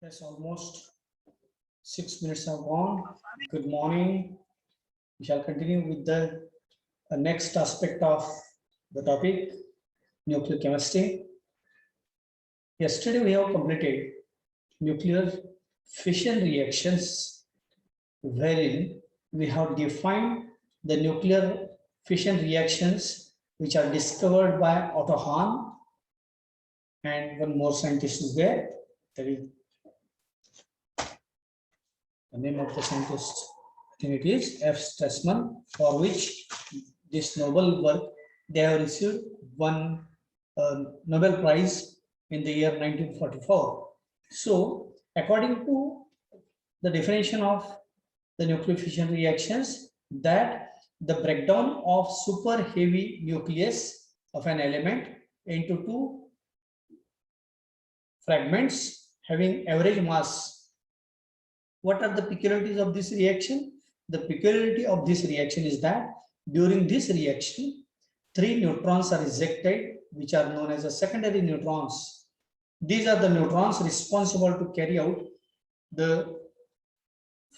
Yes, almost 6 minutes have gone. Good morning. We shall continue with the next aspect of the topic, nuclear chemistry. Yesterday we have completed nuclear fission reactions, wherein we have defined the nuclear fission reactions which are discovered by Otto Hahn, and one more scientist is there. That is the name of the scientist. I think it is F. Strassman, for which this Nobel work they have received one Nobel Prize in the year 1944. So, according to the definition of the nuclear fission reactions, that the breakdown of super heavy nucleus of an element into two fragments having average mass. What are the peculiarities of this reaction? The peculiarity of this reaction is that during this reaction, 3 neutrons are ejected, which are known as the secondary neutrons. These are the neutrons responsible to carry out the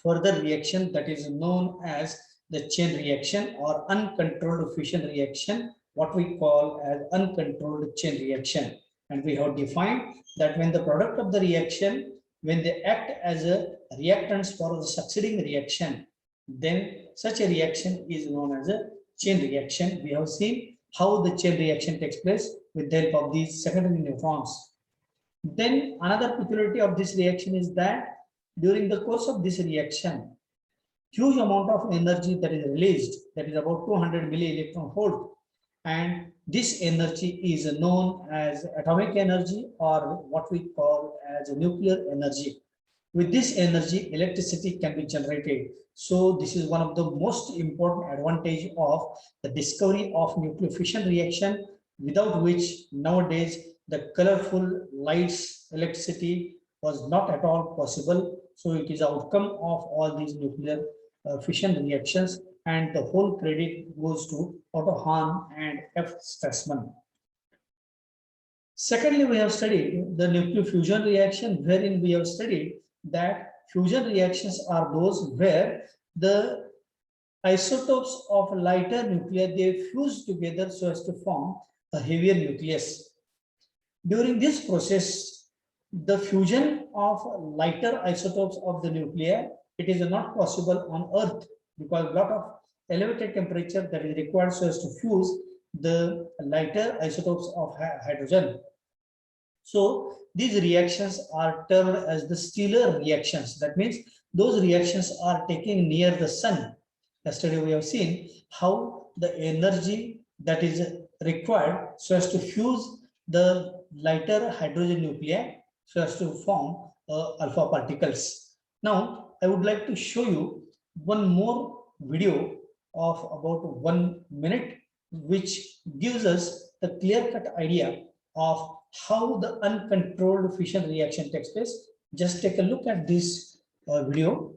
further reaction that is known as the chain reaction or uncontrolled fission reaction, what we call as uncontrolled chain reaction. And we have defined that when the product of the reaction, when they act as a reactants for the succeeding reaction, then such a reaction is known as a chain reaction. We have seen how the chain reaction takes place with the help of these secondary neutrons. Then another peculiarity of this reaction is that during the course of this reaction, huge amount of energy that is released, that is about 200 milli-electron volt, and this energy is known as atomic energy or what we call as nuclear energy. With this energy, electricity can be generated. So this is one of the most important advantage of the discovery of nuclear fission reaction, without which nowadays the colorful lights, electricity was not at all possible. So it is outcome of all these nuclear fission reactions, and the whole credit goes to Otto Hahn and F. Strassman. Secondly, we have studied the nuclear fusion reaction, wherein we have studied that fusion reactions are those where the isotopes of lighter nuclei they fuse together so as to form a heavier nucleus. During this process, the fusion of lighter isotopes of the nuclei, it is not possible on Earth because a lot of elevated temperature that is required so as to fuse the lighter isotopes of hydrogen. So these reactions are termed as the stellar reactions. That means those reactions are taking near the sun. Yesterday we have seen how the energy that is required so as to fuse the lighter hydrogen nuclei so as to form alpha particles. Now I would like to show you one more video of about 1 minute, which gives us the clear-cut idea of how the uncontrolled fission reaction takes place. Just take a look at this video.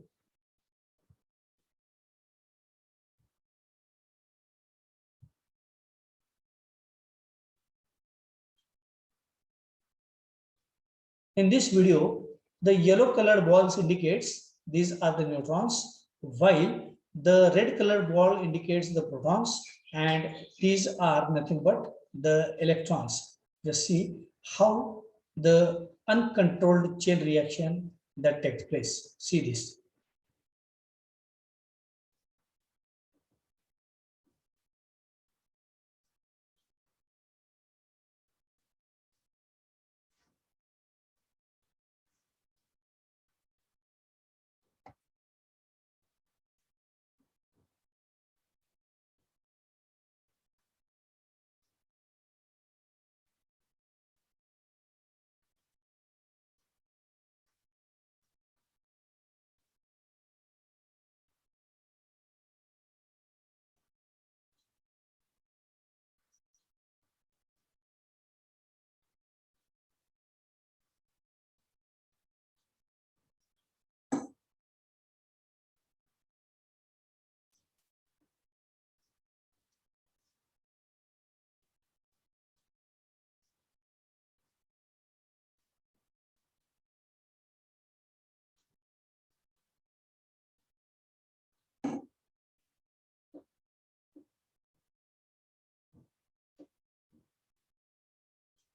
In this video, the yellow colored balls indicates these are the neutrons, while the red colored ball indicates the protons, and these are nothing but the electrons. Just see how the uncontrolled chain reaction that takes place. See this.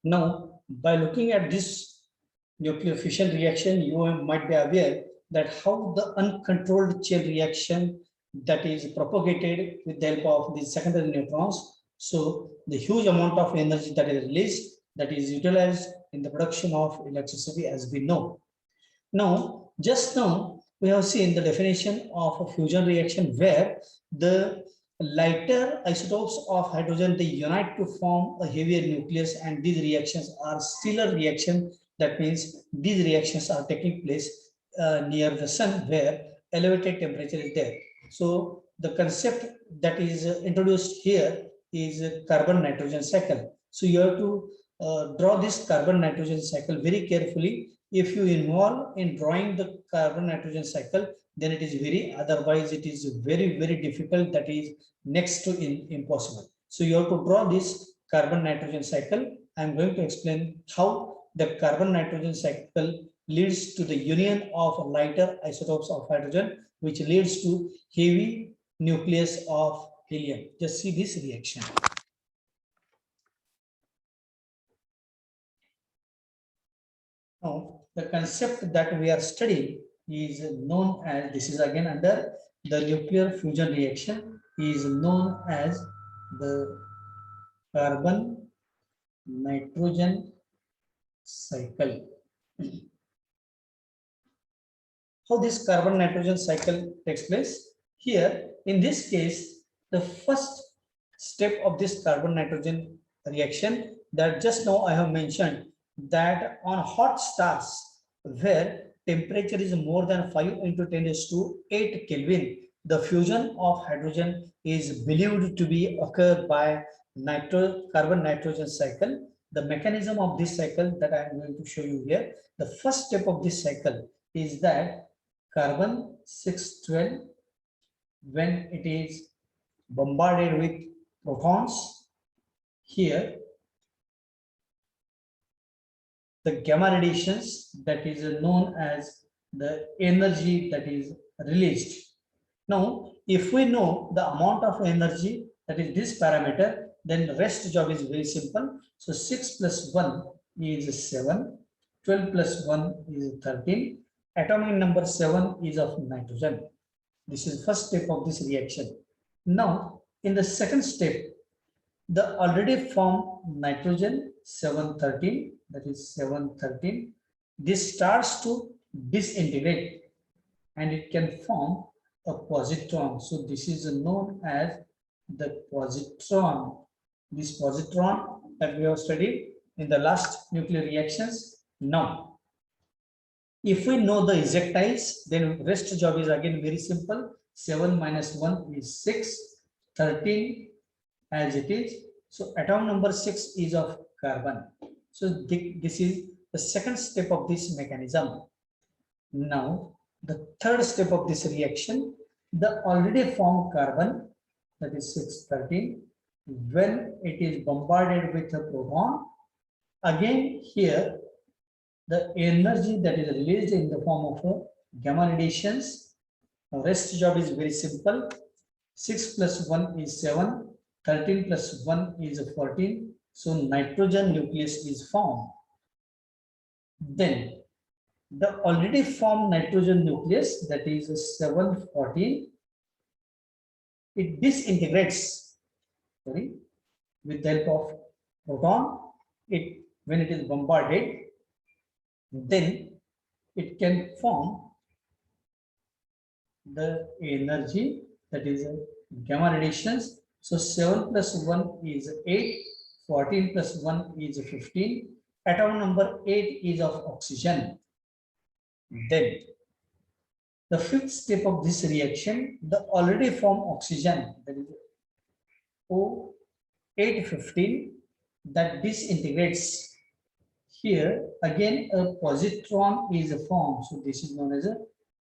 Now, by looking at this nuclear fission reaction, you might be aware that how the uncontrolled chain reaction that is propagated with the help of the secondary neutrons. So the huge amount of energy that is released, that is utilized in the production of electricity, as we know. Now, just now we have seen the definition of a fusion reaction where the lighter isotopes of hydrogen, they unite to form a heavier nucleus, and these reactions are stellar reactions. That means these reactions are taking place near the sun where elevated temperature is there. So the concept that is introduced here is a carbon nitrogen cycle. So you have to draw this carbon nitrogen cycle very carefully. If you involve in drawing the carbon nitrogen cycle, then it is otherwise it is very difficult, that is next to impossible. So you have to draw this carbon nitrogen cycle. I am going to explain how the carbon nitrogen cycle leads to the union of lighter isotopes of hydrogen, which leads to heavy nucleus of helium. Just see this reaction. Now, the concept that we are studying is known as, this is again under the nuclear fusion reaction, is known as the carbon nitrogen cycle. How this carbon nitrogen cycle takes place? Here, in this case, the first step of this carbon nitrogen reaction that just now I have mentioned, that on hot stars where temperature is more than 5 into 10⁸ Kelvin, the fusion of hydrogen is believed to be occurred by carbon nitrogen cycle. The mechanism of this cycle that I am going to show you here, the first step of this cycle is that carbon 612, when it is bombarded with protons, here the gamma radiations, that is known as the energy that is released. Now, if we know the amount of energy, that is this parameter, then the rest job is very simple. So 6 plus 1 is 7, 12 plus 1 is 13. Atomic number 7 is of nitrogen. This is first step of this reaction. Now, in the second step, the already formed nitrogen 713, that is 713, this starts to disintegrate and it can form a positron. So this is known as the positron. This positron that we have studied in the last nuclear reactions. Now, if we know the ejectiles, then rest job is again very simple. 7 minus 1 is 6, 13 as it is. So atom number 6 is of carbon. So this is the second step of this mechanism. Now, the third step of this reaction, the already formed carbon, that is 613, when it is bombarded with a proton, again here the energy that is released in the form of gamma radiations. Now, rest job is very simple. 6 plus 1 is 7, 13 plus 1 is 14. So nitrogen nucleus is formed. Then the already formed nitrogen nucleus, that is 714, it disintegrates, with the help of proton. When it is bombarded, then it can form the energy, that is gamma radiations. So 7 plus 1 is 8, 14 plus 1 is 15. Atom number 8 is of oxygen. Then the fifth step of this reaction, the already formed oxygen, that is O815, that disintegrates. Here again a positron is formed. So this is known as a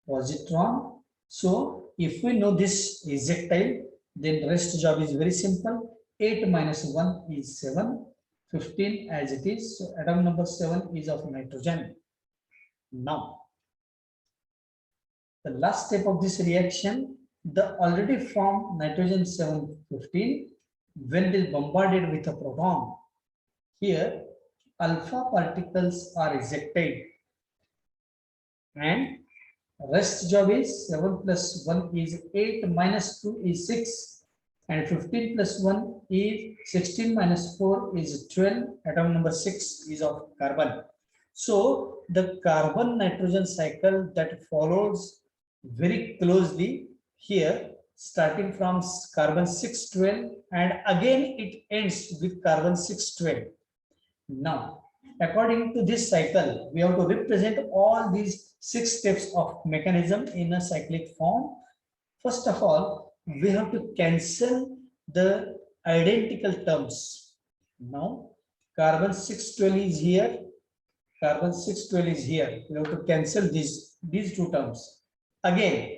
positron. So if we know this ejectile, then the rest job is very simple. 8 minus 1 is 7, 15 as it is. So atom number 7 is of nitrogen. Now, the last step of this reaction, the already formed nitrogen 715, when it is bombarded with a proton, here alpha particles are ejected, and rest job is 7 plus 1 is 8 minus 2 is 6, and 15 plus 1 is 16 minus 4 is 12. Atom number 6 is of carbon. So the carbon nitrogen cycle that follows very closely here, starting from carbon 612, and again it ends with carbon 612. Now, according to this cycle, we have to represent all these 6 steps of mechanism in a cyclic form. First of all, we have to cancel the identical terms. Now, carbon 612 is here, carbon 612 is here. We have to cancel these two terms. Again,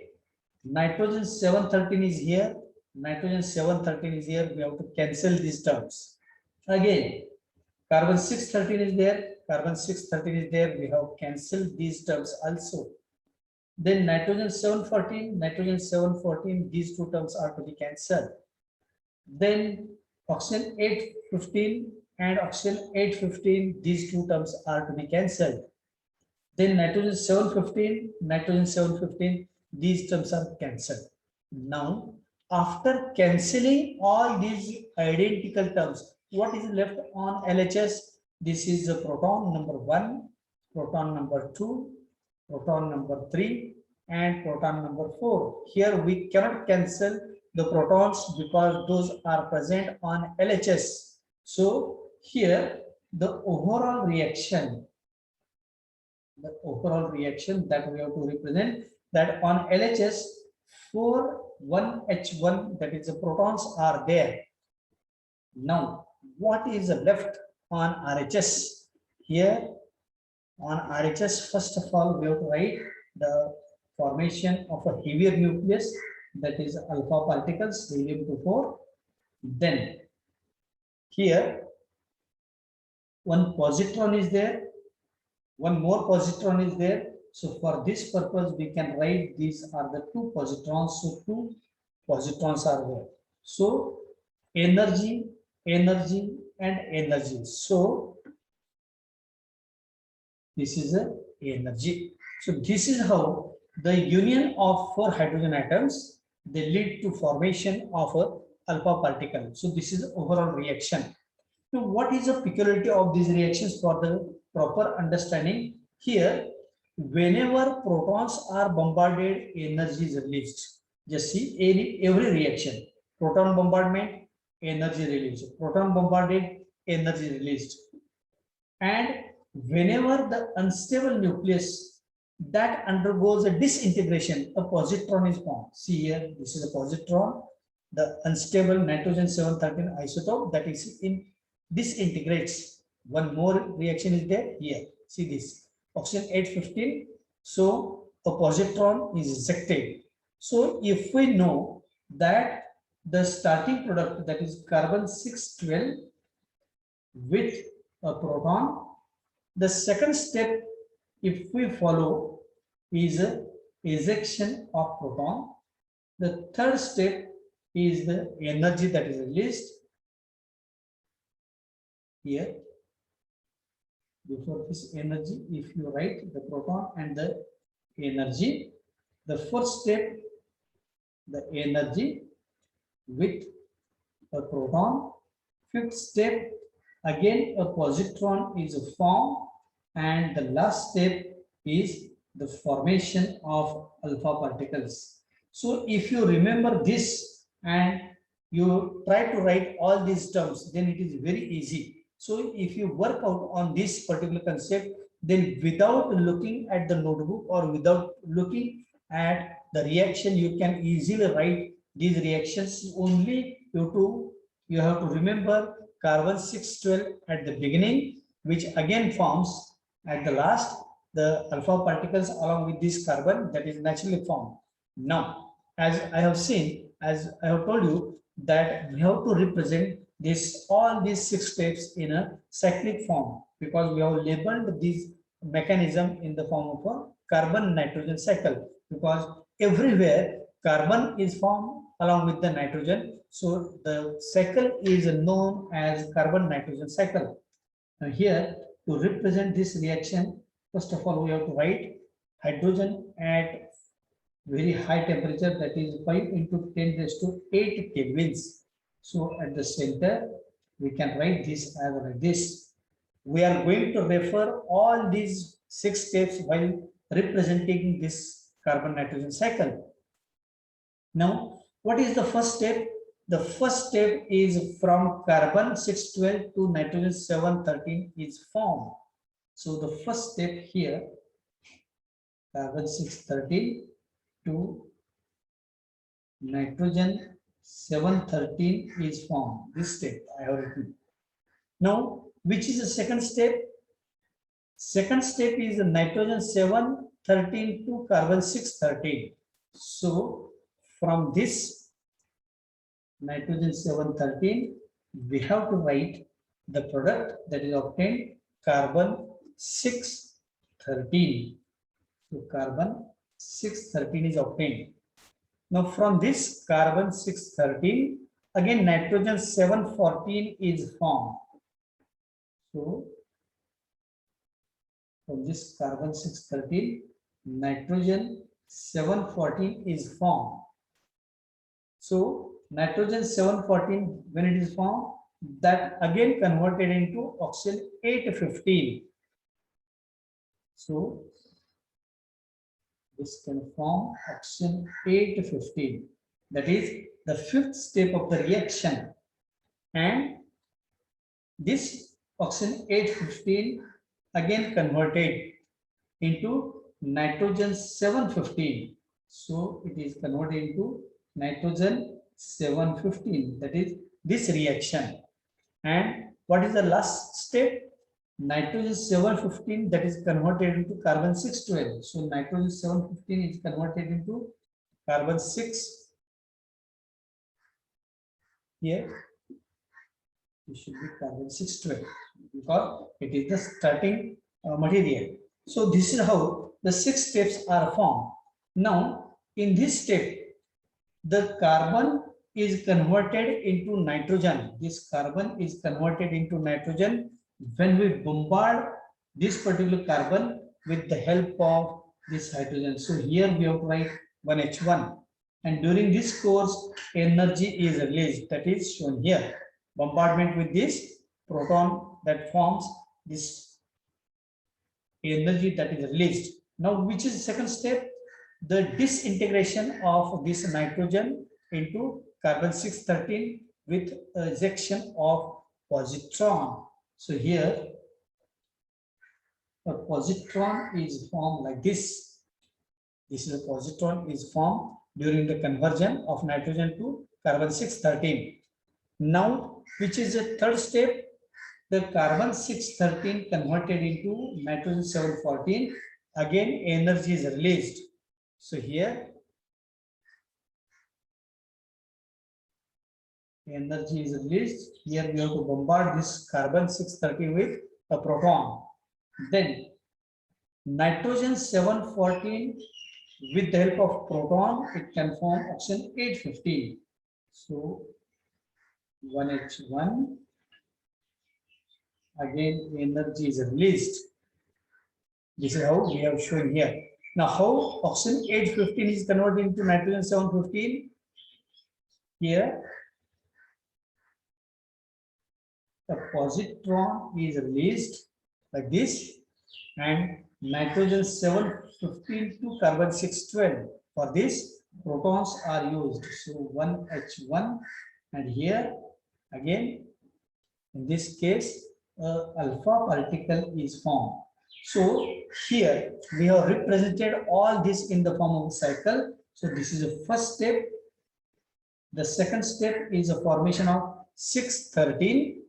nitrogen 713 is here, nitrogen 713 is here. We have to cancel these terms. Again, carbon 613 is there, carbon 613 is there. We have cancelled these terms also. Then nitrogen 714, these two terms are to be cancelled. Then oxygen 815 and oxygen 815, these two terms are to be cancelled. Then nitrogen 715, these terms are cancelled. Now, after cancelling all these identical terms, what is left on LHS? This is the proton number 1, proton number 2, proton number 3, and proton number 4. Here we cannot cancel the protons because those are present on LHS. So here the overall reaction that we have to represent, that on LHS 4,1H1, that is the protons are there. Now what is left on RHS? Here on RHS, first of all, we have to write the formation of a heavier nucleus, that is alpha particles, helium-2,4. Then here one positron is there, one more positron is there. So for this purpose, we can write these are the two positrons. So two positrons are there. So energy, energy, and energy. So this is a energy. So this is how the union of 4 hydrogen atoms, they lead to formation of a alpha particle. So this is the overall reaction. Now, what is the peculiarity of these reactions for the proper understanding? Here, whenever protons are bombarded, energy is released. Just see every reaction. Proton bombardment, energy released. Proton bombarded, energy released. And whenever the unstable nucleus that undergoes a disintegration, a positron is formed. See here, this is a positron. The unstable nitrogen 713 isotope that is in disintegrates. One more reaction is there here. See this, oxygen 815. So a positron is ejected. So if we know that the starting product, that is carbon 612 with a proton, the second step, if we follow, is a ejection of proton. The third step is the energy that is released. Here, before this energy, if you write the proton and the energy, the first step, the energy with a proton. Fifth step, again a positron is formed, and the last step is the formation of alpha particles. So if you remember this and you try to write all these terms, then it is very easy. So if you work out on this particular concept, then without looking at the notebook or without looking at the reaction, you can easily write these reactions. Only you have to remember carbon 612 at the beginning, which again forms at the last the alpha particles along with this carbon that is naturally formed. Now, as I have seen, as I have told you, that we have to represent this all these 6 steps in a cyclic form, because we have labeled this mechanism in the form of a carbon nitrogen cycle, because everywhere carbon is formed along with the nitrogen. So the cycle is known as carbon nitrogen cycle. Now here to represent this reaction, first of all, we have to write hydrogen at very high temperature, that is 5 into 10 raised to 8 kelvins. So at the center, we can write this as like this. We are going to refer all these 6 steps while representing this carbon nitrogen cycle. Now, what is the first step? The first step is from carbon 612 to nitrogen 713 is formed. So the first step here, carbon 613 to nitrogen 713 is formed. This step I have written. Now, which is the second step? Second step is nitrogen 713 to carbon 613. So from this nitrogen 713, we have to write the product that is obtained, carbon 613. So carbon 613 is obtained. Now from this carbon 613, again nitrogen 714 is formed. So from this carbon 613, nitrogen 714 is formed. So nitrogen 714, when it is formed, that again converted into oxygen 815. So this can form oxygen 815. That is the fifth step of the reaction. And this oxygen 815 again converted into nitrogen 715. So it is converted into nitrogen 715. That is this reaction. And what is the last step? Nitrogen 715 that is converted into carbon 612. So nitrogen 715 is converted into carbon 6. Here it should be carbon 612 because it is the starting material. So this is how the 6 steps are formed. Now in this step, the carbon is converted into nitrogen. This carbon is converted into nitrogen when we bombard this particular carbon with the help of this hydrogen. So here we have to write 1H1, and during this course energy is released, that is shown here. Bombardment with this proton that forms this energy that is released. Now which is the second step? The disintegration of this nitrogen into carbon 613 with ejection of positron. So here a positron is formed like this. This is a positron is formed during the conversion of nitrogen to carbon 613. Now, which is the third step? The carbon 613 converted into nitrogen 714. Again, energy is released. So here energy is released. Here we have to bombard this carbon 630 with a proton. Then nitrogen 714 with the help of proton, it can form oxygen 815. So 1H1, again energy is released. This is how we have shown here. Now how oxygen 815 is converted into nitrogen 715? Here the positron is released like this, and nitrogen 715 to carbon 612. For this, protons are used. So 1H1, and here again, in this case, alpha particle is formed. So here we have represented all this in the form of a cycle. So this is the first step. The second step is the formation of 613.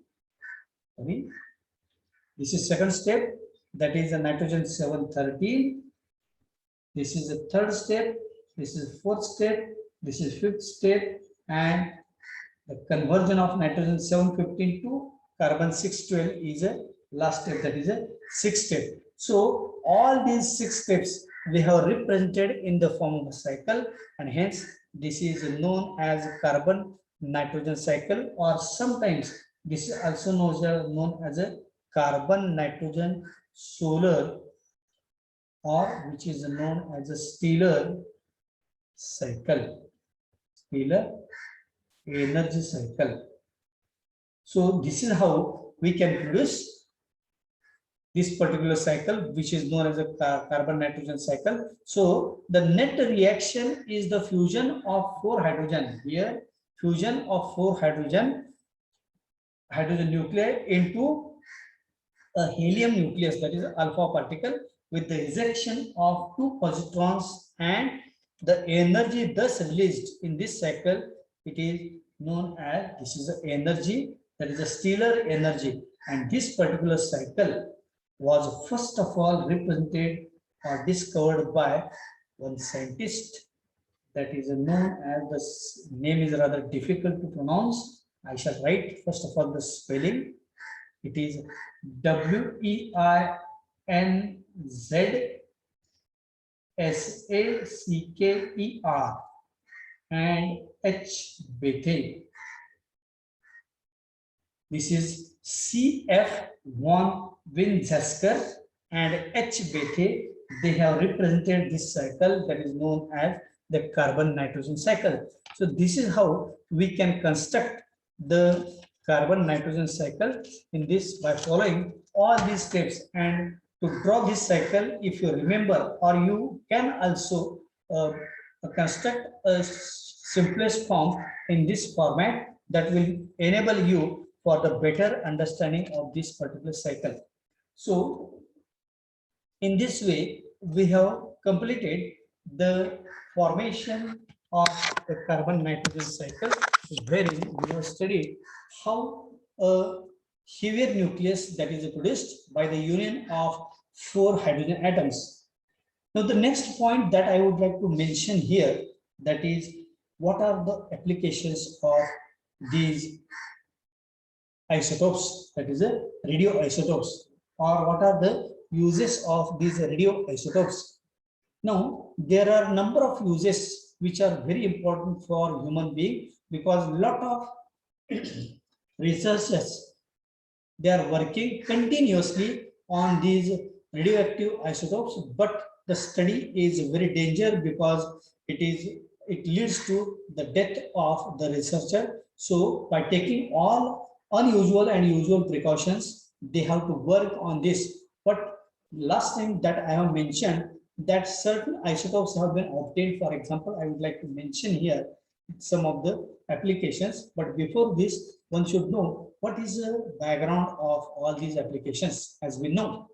This is second step, that is the nitrogen 713. This is the third step. This is fourth step. This is fifth step, and the conversion of nitrogen 715 to carbon 612 is a last step, that is a sixth step. So all these 6 steps we have represented in the form of a cycle, and hence this is known as carbon nitrogen cycle, or sometimes this is also known as a carbon, nitrogen, solar, or which is known as a stellar cycle, stellar energy cycle. So this is how we can produce this particular cycle, which is known as a carbon nitrogen cycle. So the net reaction is the fusion of 4 hydrogen. Here, fusion of 4 hydrogen nuclei into a helium nucleus, that is alpha particle, with the ejection of 2 positrons, and the energy thus released in this cycle, it is known as, this is the energy, that is a stellar energy. And this particular cycle was first of all represented or discovered by one scientist, that is known as, the name is rather difficult to pronounce. I shall write first of all the spelling. It is WEINZSACKER and H. Bethe. This is C.F. von Winzesker and H. Bethe. They have represented this cycle that is known as the carbon nitrogen cycle. So this is how we can construct the carbon nitrogen cycle in this by following all these steps. And to draw this cycle, if you remember, or you can also construct a simplest form in this format that will enable you for the better understanding of this particular cycle. So in this way, we have completed the formation of the carbon nitrogen cycle, wherein we have studied how a heavier nucleus that is produced by the union of 4 hydrogen atoms. Now, the next point that I would like to mention here, that is, what are the applications of these isotopes, that is radioisotopes, or what are the uses of these radioisotopes. Now, there are a number of uses which are very important for human being, because a lot of researchers, they are working continuously on these radioactive isotopes, but the study is very dangerous because it leads to the death of the researcher. So by taking all unusual and usual precautions, they have to work on this. But last thing that I have mentioned, that certain isotopes have been obtained. For example, I would like to mention here some of the applications. But before this, one should know what is the background of all these applications. As we know,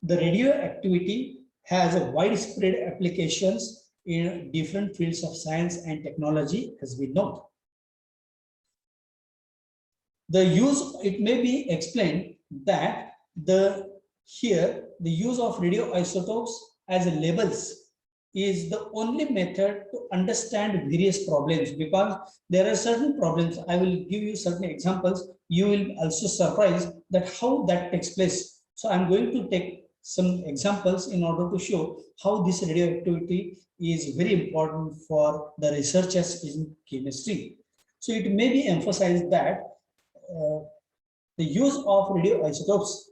the radioactivity has a widespread applications in different fields of science and technology, as we know. The use, it may be explained that the use of radioisotopes as labels is the only method to understand various problems, because there are certain problems. I will give you certain examples. You will also surprise that how that takes place. So I'm going to take some examples in order to show how this radioactivity is very important for the researchers in chemistry. So it may be emphasized that the use of radioisotopes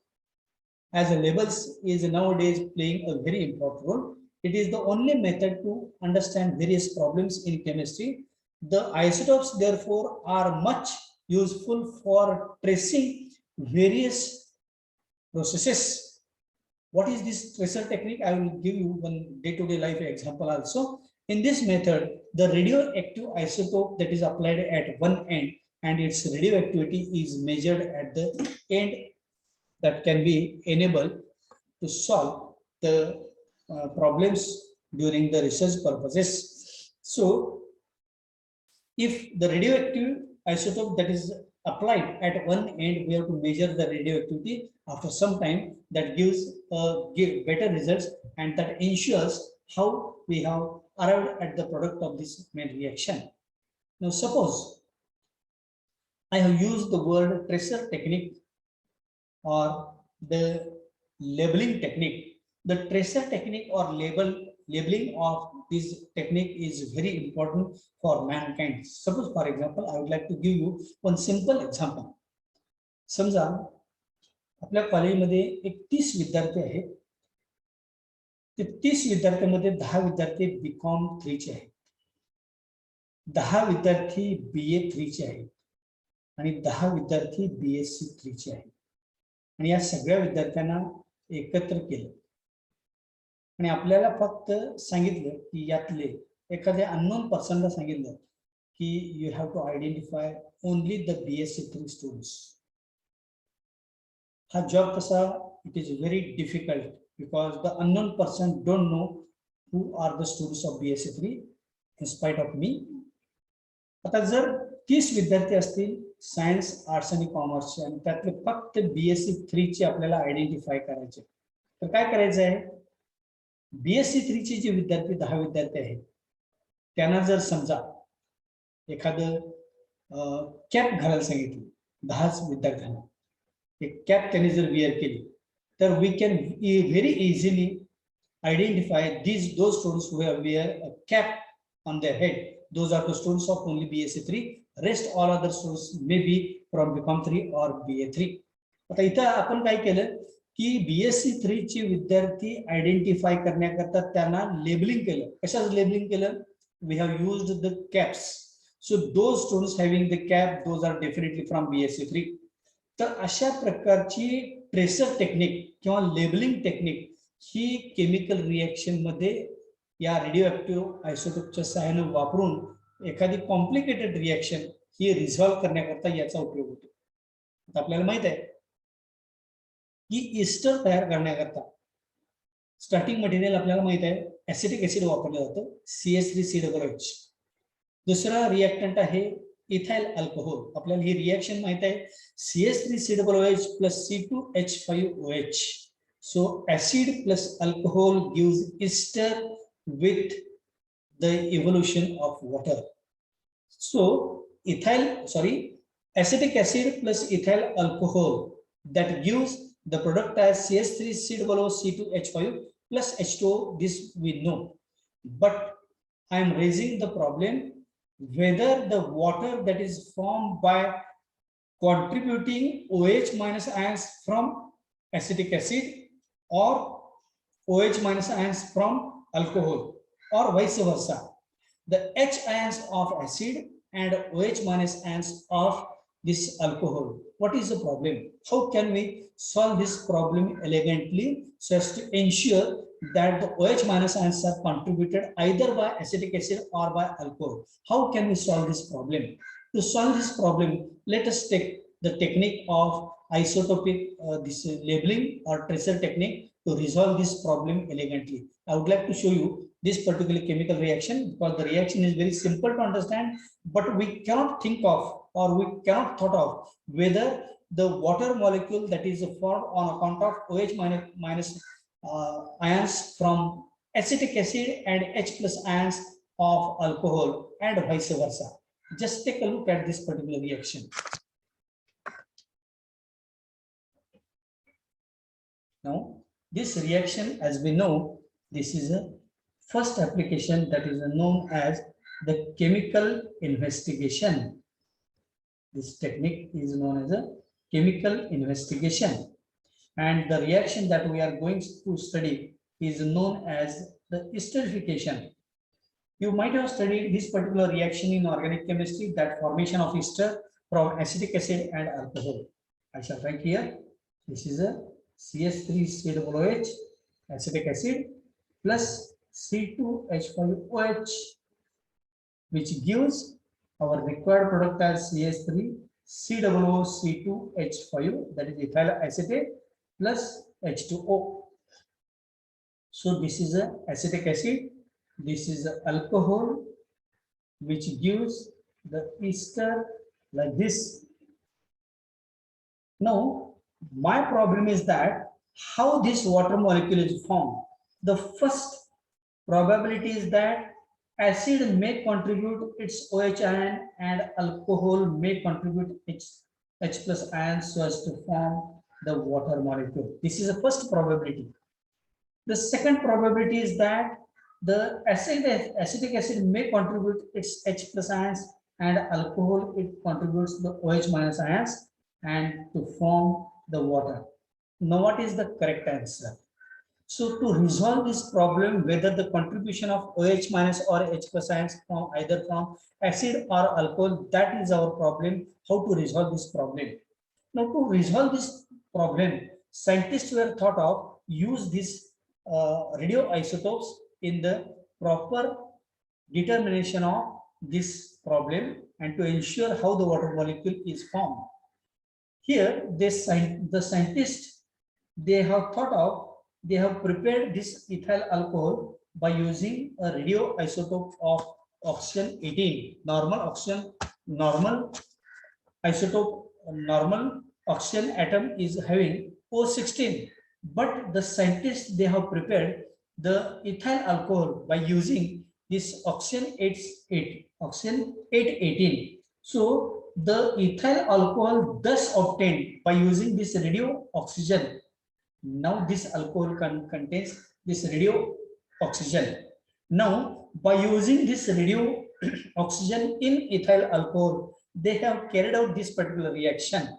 as a labels is nowadays playing a very important role. It is the only method to understand various problems in chemistry. The isotopes, therefore, are much useful for tracing various processes. What is this tracer technique? I will give you one day-to-day life example also. In this method, the radioactive isotope that is applied at one end and its radioactivity is measured at the end, that can be enabled to solve the problems during the research purposes. So, if the radioactive isotope that is applied at one end, we have to measure the radioactivity after some time, that gives better results, and that ensures how we have arrived at the product of this main reaction. Now, suppose I have used the word tracer technique or the labeling technique. The tracer technique or labeling of this technique is very important for mankind. Suppose, for example, I would like to give you one simple example. समजा आपल्या कॉलेजमध्ये एक 30 विद्यार्थी आहेत. ते 30 विद्यार्थ्यांमध्ये 10 विद्यार्थी BCom 3 चे आहेत, 10 विद्यार्थी BA 3 चे आहेत आणि 10 विद्यार्थी BSc 3 चे आहेत. आणि या सगळ्या विद्यार्थ्यांना एकत्र केलं आणि आपल्याला फक्त सांगितलं की यातले एखाद्या अननोन पर्सनला सांगितलं की you have to identify only the BSc 3 students. हा जॉब तसा it is very difficult because the unknown person don't know who are the students of BSc 3 in spite of me. आता जर 30 विद्यार्थी असतील सायन्स, आर्ट्स आणि कॉमर्सचे आणि त्यातले फक्त BSc 3 चे आपल्याला आयडेंटिफाय करायचे, तर काय करायचं आहे? BSc 3 चे जे विद्यार्थी 10 विद्यार्थी आहेत त्यांना जर समजा एखादं कॅप घालायला सांगितलं 10 विद्यार्थ्यांना, एक कॅप त्यांनी जर विअर केली तर we can very easily identify those students who have wear a cap on their head. Those are the students of only BSc 3. Rest all other students may be from BCom 3 or BA 3. आता इथं आपण काय केलं की BSc 3 चे विद्यार्थी identify करण्याकरता त्यांना लेबलिंग केलं. कशाचं लेबलिंग केलं? We have used the caps. So those students having the cap, those are definitely from BSc 3. तर अशा प्रकारची ट्रेसर टेक्निक किंवा लेबलिंग टेक्निक ही केमिकल रिएक्शन मध्ये या रेडिओ आयसोटोपच्या सहाय्याने वापरून एखादी कॉम्प्लिकेटेड रिएक्शन ही रिझॉल्व्ह करण्याकरता याचा उपयोग होतो. आता आपल्याला माहित आहे की इस्टर तयार करण्याकरता स्टार्टिंग मटेरियल आपल्याला माहित आहे ऍसिटिक ऍसिड वापरलं जातं CH3COOH. दुसरा रिएक्टंट आहे इथाइल अल्कोहोल. आपल्याला ही रिएक्शन माहित आहे CH3COOH plus C2H5OH. So acid plus alcohol gives ester with the evolution of water. So acetic acid plus ethyl alcohol that gives the product as CH3COOH C2H5 plus H2O. This we know, but I am raising the problem whether the water that is formed by contributing OH minus ions from acetic acid or OH minus ions from alcohol or vice versa, the H ions of acid and OH minus ions of this alcohol. What is the problem? How can we solve this problem elegantly so as to ensure that the OH minus ions are contributed either by acetic acid or by alcohol? How can we solve this problem? To solve this problem, let us take the technique of isotopic this labeling or tracer technique to resolve this problem elegantly. I would like to show you this particular chemical reaction because the reaction is very simple to understand, but we cannot think of or we cannot thought of whether the water molecule that is formed on account of OH minus ions from acetic acid and H plus ions of alcohol and vice versa. Just take a look at this particular reaction. Now, this reaction, as we know, this is a first application that is known as the chemical investigation. This technique is known as a chemical investigation, and the reaction that we are going to study is known as the esterification. You might have studied this particular reaction in organic chemistry, that formation of ester from acetic acid and alcohol. I shall write here. This is a CH3COOH acetic acid plus C2H5OH, which gives our required product as CH3COOH C2H5, that is ethyl acetate plus H2O. So this is a acetic acid, this is a alcohol, which gives the ester like this. Now, my problem is that how this water molecule is formed. The first probability is that acid may contribute its OH ion and alcohol may contribute its H plus ion so as to form the water molecule. This is the first probability. The second probability is that the acetic acid may contribute its H plus ions and alcohol it contributes the OH minus ions and to form the water. Now, what is the correct answer? So to resolve this problem, whether the contribution of OH minus or H plus ions from either from acid or alcohol, that is our problem, how to resolve this problem. Now to resolve this problem, scientists were thought of use these radioisotopes in the proper determination of this problem and to ensure how the water molecule is formed. Here, the scientists, they have thought of, they have prepared this ethyl alcohol by using a radioisotope of oxygen 18, normal isotope, normal oxygen atom is having O16, but the scientists, they have prepared the ethyl alcohol by using this oxygen 818. So the ethyl alcohol thus obtained by using this radio oxygen. Now this alcohol contains this radio oxygen. Now by using this radio oxygen in ethyl alcohol, they have carried out this particular reaction.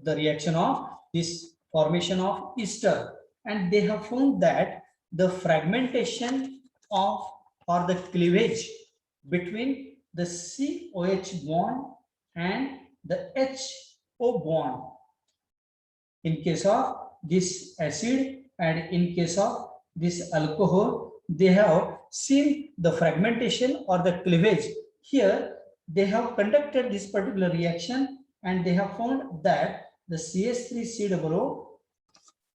The reaction of this formation of ester, and they have found that the fragmentation of or the cleavage between the COH bond and the HO bond in case of this acid and in case of this alcohol, they have seen the fragmentation or the cleavage. Here they have conducted this particular reaction and they have found that the CH3COO,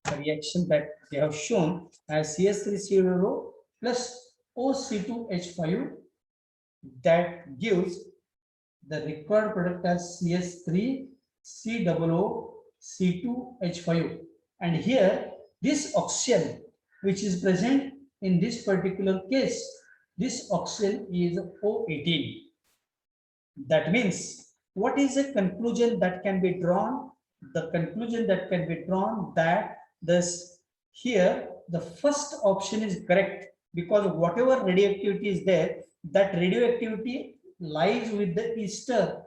the reaction that they have shown as CH3COO plus OC2H5, that gives the required product as CH3COO C2H5. And here this oxygen which is present in this particular case, this oxygen is O18. That means what is the conclusion that can be drawn? The conclusion that can be drawn that this here the first option is correct, because whatever radioactivity is there, that radioactivity lies with the ester.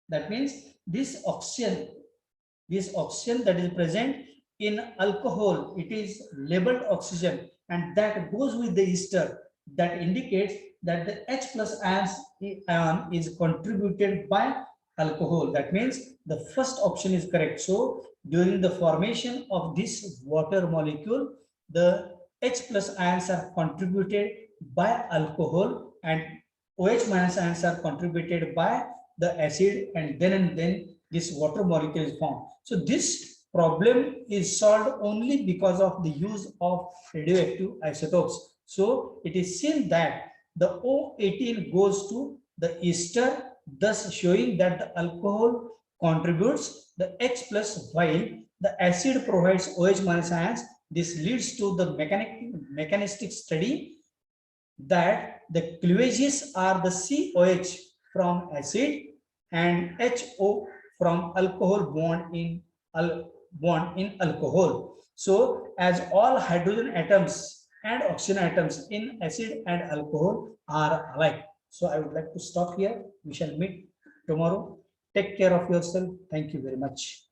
That means this oxygen that is present in alcohol, it is labeled oxygen, and that goes with the ester. That indicates that the H plus ion is contributed by alcohol. That means the first option is correct. So during the formation of this water molecule, the H plus ions are contributed by alcohol and OH minus ions are contributed by the acid, and then this water molecule is formed. So this problem is solved only because of the use of radioactive isotopes. So it is seen that the O18 goes to the ester, thus showing that the alcohol contributes the H plus while the acid provides OH minus ions. This leads to the mechanistic study that the cleavages are the COH from acid and HO from alcohol bond in alcohol. So as all hydrogen atoms and oxygen atoms in acid and alcohol are alike. So I would like to stop here. We shall meet tomorrow. Take care of yourself. Thank you very much.